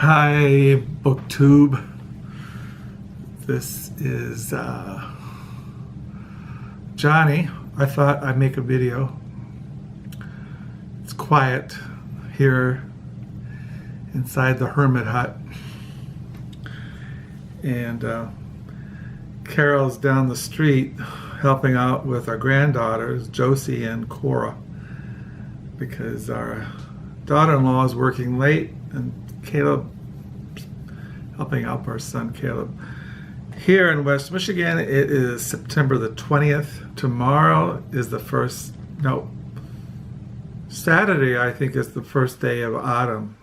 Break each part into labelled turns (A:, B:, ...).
A: Hi, BookTube. This is Johnny. I thought I'd make a video. It's quiet here inside the hermit hut. And Carol's down the street helping out with our granddaughters, Josie and Cora, because our daughter-in-law is working late and Caleb helping out our son Caleb. Here in West Michigan, it is September the 20th. Tomorrow is the Saturday, I think, is the first day of autumn.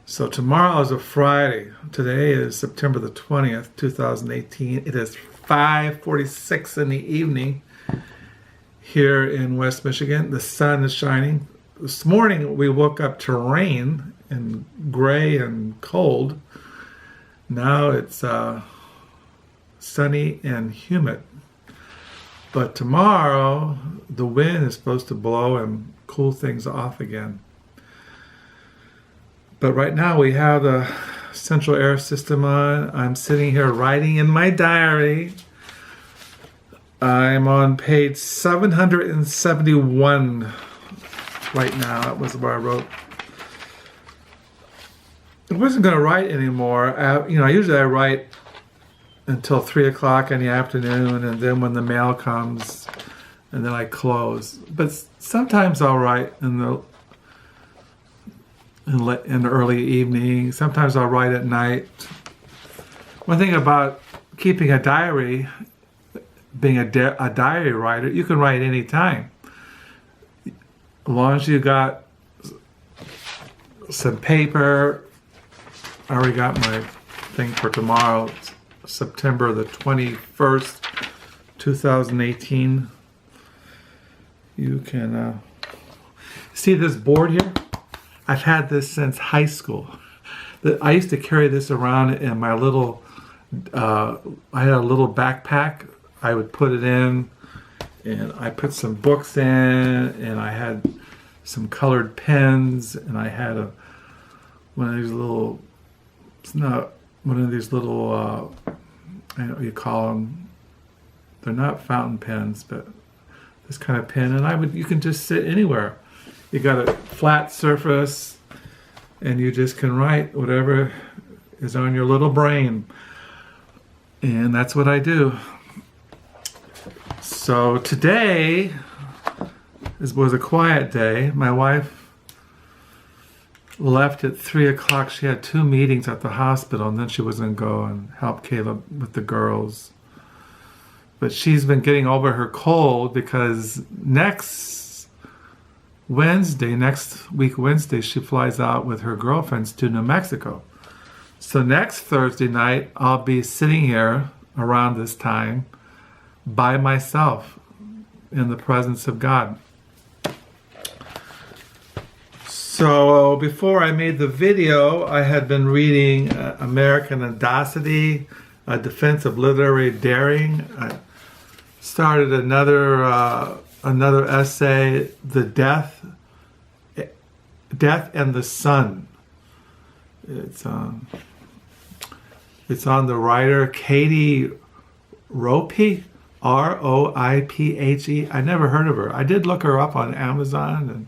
A: So tomorrow is a Friday. Today is September the 20th, 2018. It is 5:46 in the evening here in West Michigan. The sun is shining. This morning we woke up to rain and gray and cold. Now it's sunny and humid. But tomorrow the wind is supposed to blow and cool things off again. But right now we have the central air system on. I'm sitting here writing in my diary. I'm on page 771 right now. That was where I wrote. I wasn't going to write anymore. Usually I write until 3 o'clock in the afternoon, and then when the mail comes, and then I close. But sometimes I'll write in the early evening. Sometimes I'll write at night. One thing about keeping a diary, being a diary writer, you can write any time. As long as you got some paper. I already got my thing for tomorrow, September the 21st, 2018. You can see this board here? I've had this since high school. I used to carry this around in my little, I had a little backpack. I would put it in, and I put some books in, and I had some colored pens, and I had one of these little, it's not one of these little, I don't know what you call them. They're not fountain pens, but this kind of pen, and you can just sit anywhere. You got a flat surface, and you just can write whatever is on your little brain. And that's what I do. So today was a quiet day. My wife left at 3 o'clock. She had 2 meetings at the hospital, and then she was going to go and help Caleb with the girls. But she's been getting over her cold because next week Wednesday, she flies out with her girlfriends to New Mexico. So next Thursday night, I'll be sitting here around this time by myself in the presence of God. So before I made the video, I had been reading American Audacity, A Defense of Literary Daring. I started another essay, The Death and the Sun. It's on the writer Katie Roiphe, Roiphe. I never heard of her. I did look her up on Amazon, and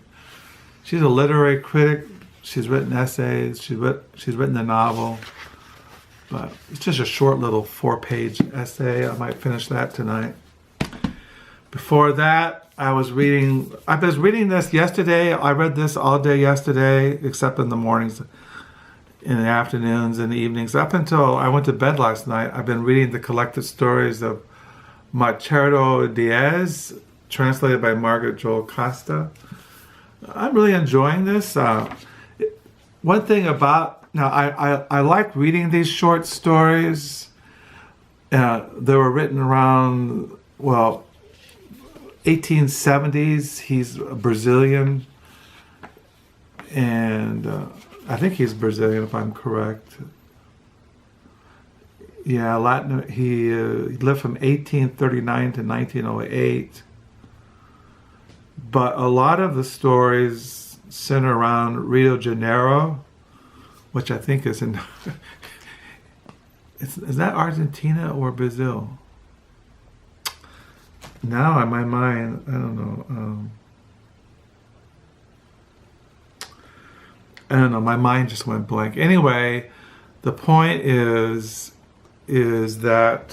A: she's a literary critic. She's written essays. She's written a novel. But it's just a short little 4-page essay. I might finish that tonight. Before that, I was reading this yesterday. I read this all day yesterday, except in the mornings, in the afternoons, and the evenings. Up until I went to bed last night, I've been reading the collected stories of Machado Diaz, translated by Margaret, Jull, Costa. I'm really enjoying this. One thing about, I like reading these short stories. They were written around, 1870s. He's a Brazilian, and I think he's Brazilian if I'm correct. Yeah, Latin. He lived from 1839 to 1908. But a lot of the stories center around Rio de Janeiro, which I think is in. Is that Argentina or Brazil? Now in my mind, I don't know. I don't know. My mind just went blank. Anyway, the point is that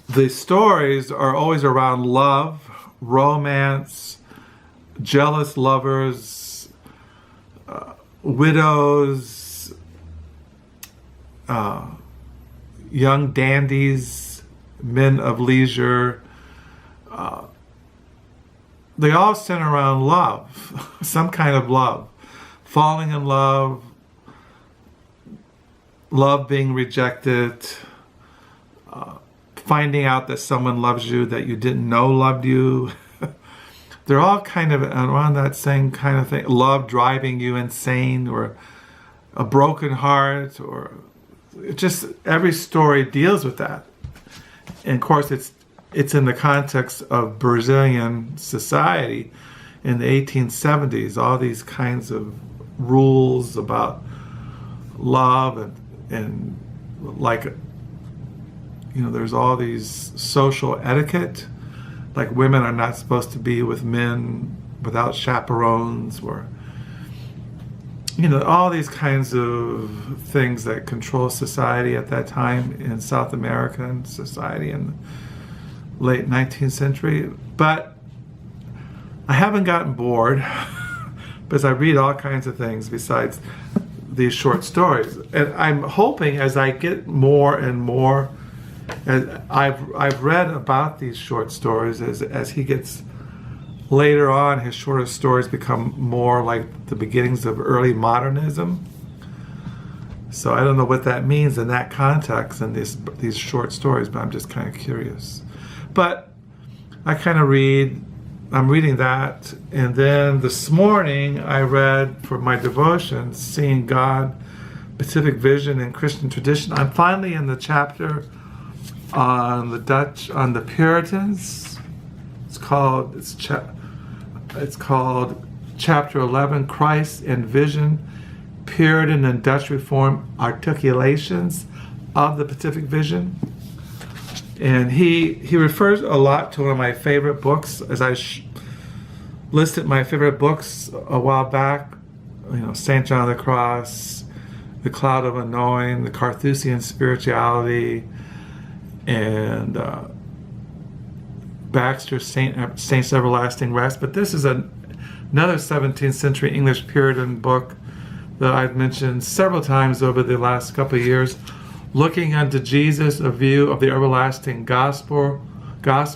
A: the stories are always around love, romance, jealous lovers, widows, young dandies, men of leisure. They all center around love, some kind of love, falling in love, love being rejected, finding out that someone loves you that you didn't know loved you. They're all kind of around that same kind of thing. Love driving you insane, or a broken heart, or just every story deals with that. And of course, it's in the context of Brazilian society in the 1870s. All these kinds of rules about love and like, you know, there's all these social etiquette. Like women are not supposed to be with men without chaperones, or, you know, all these kinds of things that control society at that time in South American society in the late 19th century. But I haven't gotten bored because I read all kinds of things besides these short stories. And I'm hoping as I get more and more, and I've read about these short stories as he gets later on, his shorter stories become more like the beginnings of early modernism. So I don't know what that means in that context in these short stories, but I'm just kind of curious. But I kind of I'm reading that, and then this morning I read for my devotions, Seeing God, Beatific Vision and Christian Tradition. I'm finally in the chapter on the Puritans. It's called chapter 11, Christ and Vision, Puritan and Dutch Reform Articulations of the Beatific Vision. And he refers a lot to one of my favorite books, as I listed my favorite books a while back. You know, St. John of the Cross, The Cloud of Unknowing, The Carthusian Spirituality, and Baxter's Saints' Everlasting Rest. But this is another 17th century English Puritan book that I've mentioned several times over the last couple of years. Looking unto Jesus, a view of the everlasting gospel,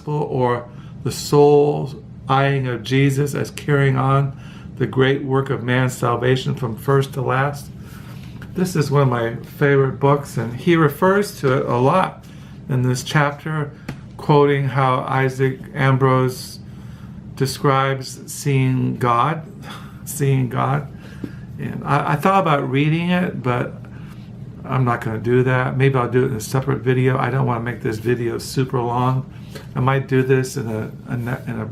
A: or the soul's eyeing of Jesus as carrying on the great work of man's salvation from first to last. This is one of my favorite books, and he refers to it a lot in this chapter, quoting how Isaac Ambrose describes seeing God. And I thought about reading it, but I'm not going to do that. Maybe I'll do it in a separate video. I don't want to make this video super long. I might do this in a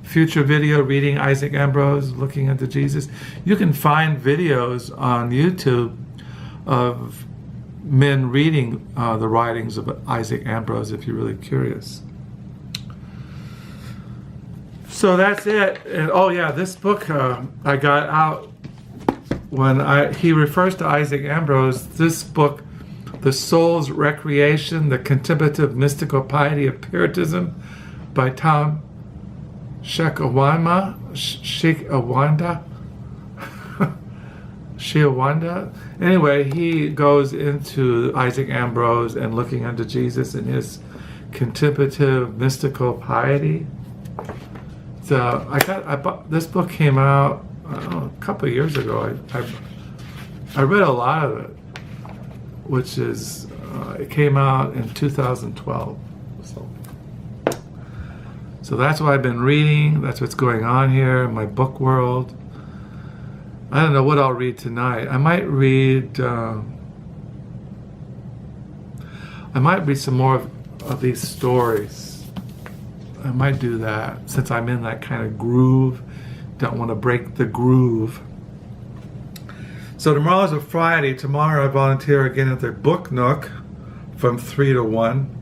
A: future video, reading Isaac Ambrose, Looking unto Jesus. You can find videos on YouTube of men reading the writings of Isaac Ambrose if you're really curious. So that's it. And oh yeah, this book I got out when he refers to Isaac Ambrose. This book, The Soul's Recreation, The Contemplative Mystical Piety of Puritanism, by Tom Schwanda. Anyway, he goes into Isaac Ambrose and looking unto Jesus and his contemplative mystical piety. So this book came out a couple of years ago. I read a lot of it, which is it came out in 2012. So that's what I've been reading. That's what's going on here in my book world. I don't know what I'll read tonight. I might read some more of these stories. I might do that since I'm in that kind of groove. Don't want to break the groove. So tomorrow's a Friday. Tomorrow I volunteer again at the Book Nook from 3 to 1.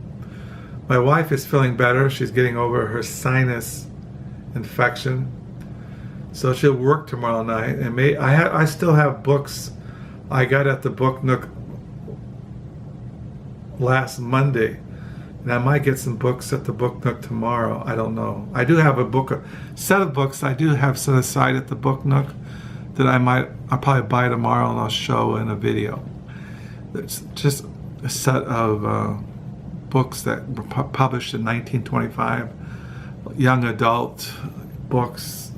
A: My wife is feeling better. She's getting over her sinus infection. So she'll work tomorrow night. And I still have books I got at the Book Nook last Monday. And I might get some books at the Book Nook tomorrow. I don't know. I do have a set of books I do have set aside at the Book Nook that I'll probably buy tomorrow and I'll show in a video. It's just a set of books that were published in 1925, young adult books.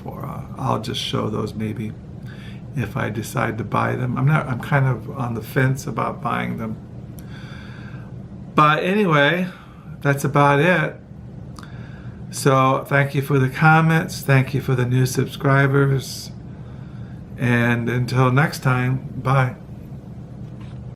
A: I'll just show those maybe if I decide to buy them. I'm kind of on the fence about buying them. But anyway, that's about it. So thank you for the comments. Thank you for the new subscribers. And until next time, bye.